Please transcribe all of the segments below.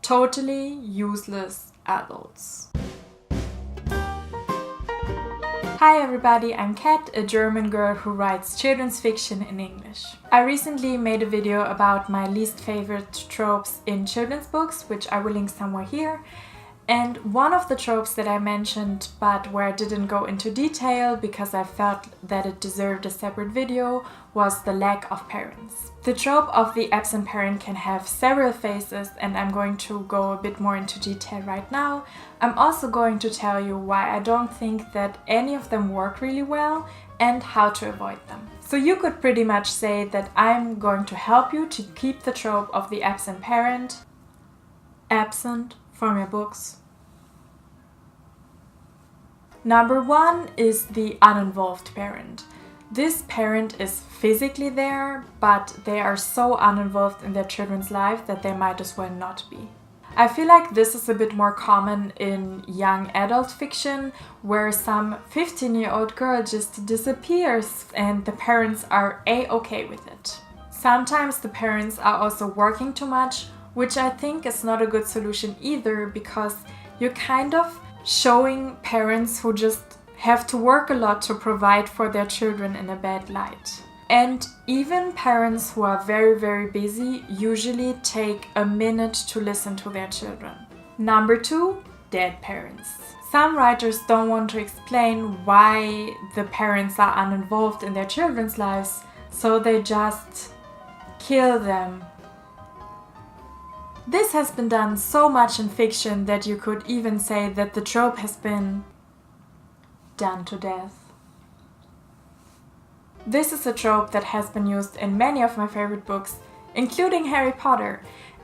totally useless adults. Hi everybody, I'm Kat, a German girl who writes children's fiction in English. I recently made a video about my least favorite tropes in children's books, which I will link somewhere here. And one of the tropes that I mentioned, but where I didn't go into detail because I felt that it deserved a separate video, was the lack of parents. The trope of the absent parent can have several phases, and I'm going to go a bit more into detail right now. I'm also going to tell you why I don't think that any of them work really well and how to avoid them. So you could pretty much say that I'm going to help you to keep the trope of the absent parent absent from your books. Number 1 is the uninvolved parent. This parent is physically there, but they are so uninvolved in their children's life that they might as well not be. I feel like this is a bit more common in young adult fiction, where some 15-year-old girl just disappears and the parents are a-okay with it. Sometimes the parents are also working too much, which I think is not a good solution either, because you're kind of showing parents who just have to work a lot to provide for their children in a bad light. And even parents who are very, very busy usually take a minute to listen to their children. Number 2, dead parents. Some writers don't want to explain why the parents are uninvolved in their children's lives, so they just kill them. This has been done so much in fiction that you could even say that the trope has been done to death. This is a trope that has been used in many of my favorite books, including Harry Potter.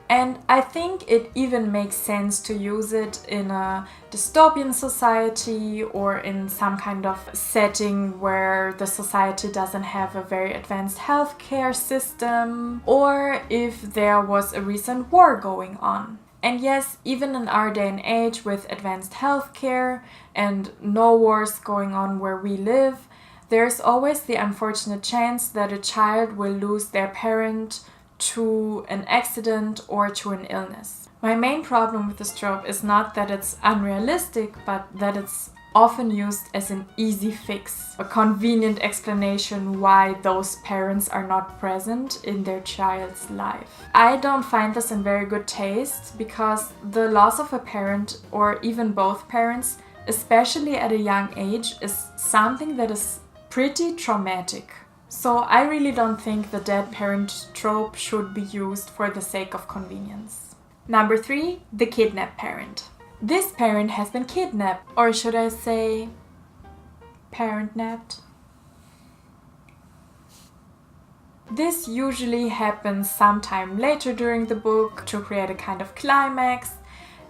And I think it even makes sense to use it in a dystopian society or in some kind of setting where the society doesn't have a very advanced healthcare system, or if there was a recent war going on. And yes, even in our day and age with advanced healthcare and no wars going on where we live, there's always the unfortunate chance that a child will lose their parent to an accident or to an illness. My main problem with this trope is not that it's unrealistic, but that it's often used as an easy fix, a convenient explanation why those parents are not present in their child's life. I don't find this in very good taste, because the loss of a parent or even both parents, especially at a young age, is something that is pretty traumatic. So I really don't think the dead parent trope should be used for the sake of convenience. Number 3, the kidnapped parent. This parent has been kidnapped, or should I say parent-napped? This usually happens sometime later during the book to create a kind of climax,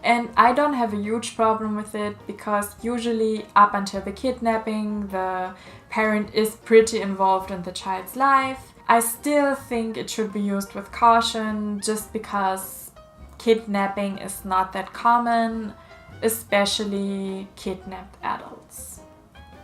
and I don't have a huge problem with it, because usually up until the kidnapping, the parent is pretty involved in the child's life. I still think it should be used with caution, just because kidnapping is not that common, especially kidnapped adults.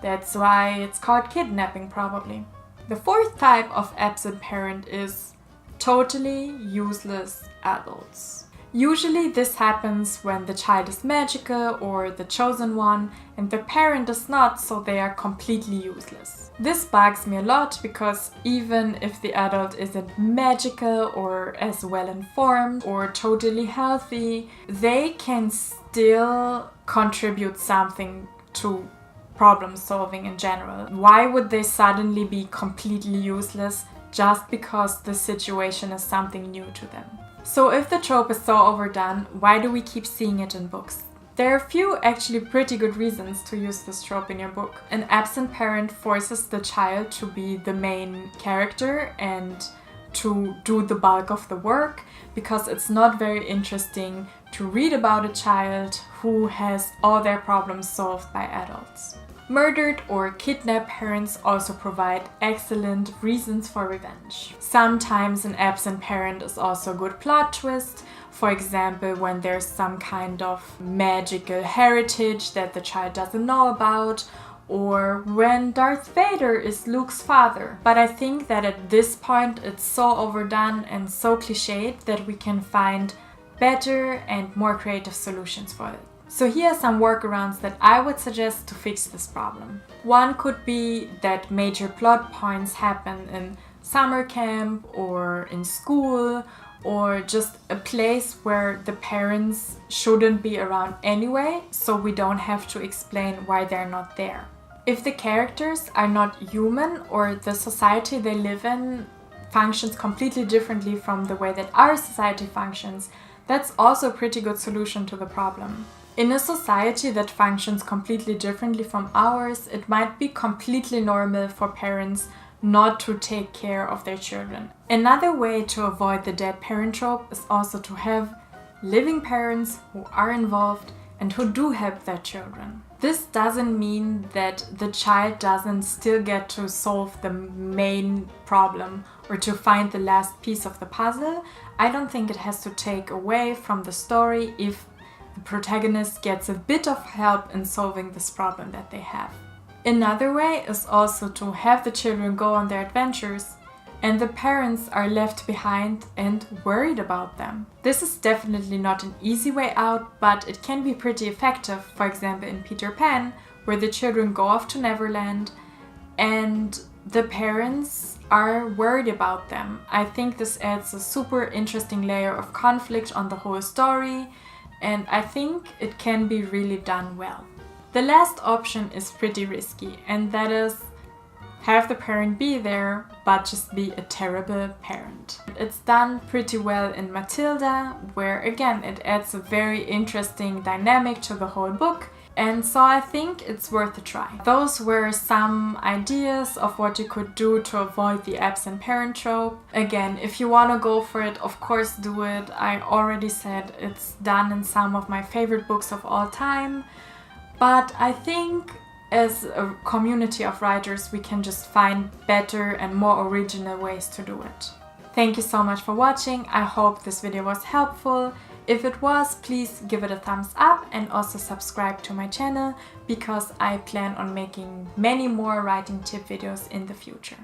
That's why it's called kidnapping, probably. The 4th type of absent parent is totally useless adults. Usually this happens when the child is magical or the chosen one and the parent is not, so they are completely useless. This bugs me a lot, because even if the adult isn't magical or as well informed or totally healthy, they can still contribute something to problem solving in general. Why would they suddenly be completely useless just because the situation is something new to them? So if the trope is so overdone, why do we keep seeing it in books? There are a few actually pretty good reasons to use this trope in your book. An absent parent forces the child to be the main character and to do the bulk of the work, because it's not very interesting to read about a child who has all their problems solved by adults. Murdered or kidnapped parents also provide excellent reasons for revenge. Sometimes an absent parent is also a good plot twist, for example when there's some kind of magical heritage that the child doesn't know about, or when Darth Vader is Luke's father. But I think that at this point it's so overdone and so cliched that we can find better and more creative solutions for it. So here are some workarounds that I would suggest to fix this problem. One could be that major plot points happen in summer camp or in school, or just a place where the parents shouldn't be around anyway, so we don't have to explain why they're not there. If the characters are not human or the society they live in functions completely differently from the way that our society functions, that's also a pretty good solution to the problem. In a society that functions completely differently from ours, it might be completely normal for parents not to take care of their children. Another way to avoid the dead parent trope is also to have living parents who are involved and who do help their children. This doesn't mean that the child doesn't still get to solve the main problem or to find the last piece of the puzzle. I don't think it has to take away from the story if the protagonist gets a bit of help in solving this problem that they have. Another way is also to have the children go on their adventures and the parents are left behind and worried about them. This is definitely not an easy way out, but it can be pretty effective, for example in Peter Pan, where the children go off to Neverland and the parents are worried about them. I think this adds a super interesting layer of conflict on the whole story, and I think it can be really done well. The last option is pretty risky, and that is have the parent be there, but just be a terrible parent. It's done pretty well in Matilda, where again it adds a very interesting dynamic to the whole book, and so I think it's worth a try. Those were some ideas of what you could do to avoid the absent parent trope. Again, if you want to go for it, of course do it. I already said it's done in some of my favorite books of all time. But I think as a community of writers, we can just find better and more original ways to do it. Thank you so much for watching. I hope this video was helpful. If it was, please give it a thumbs up and also subscribe to my channel because I plan on making many more writing tip videos in the future.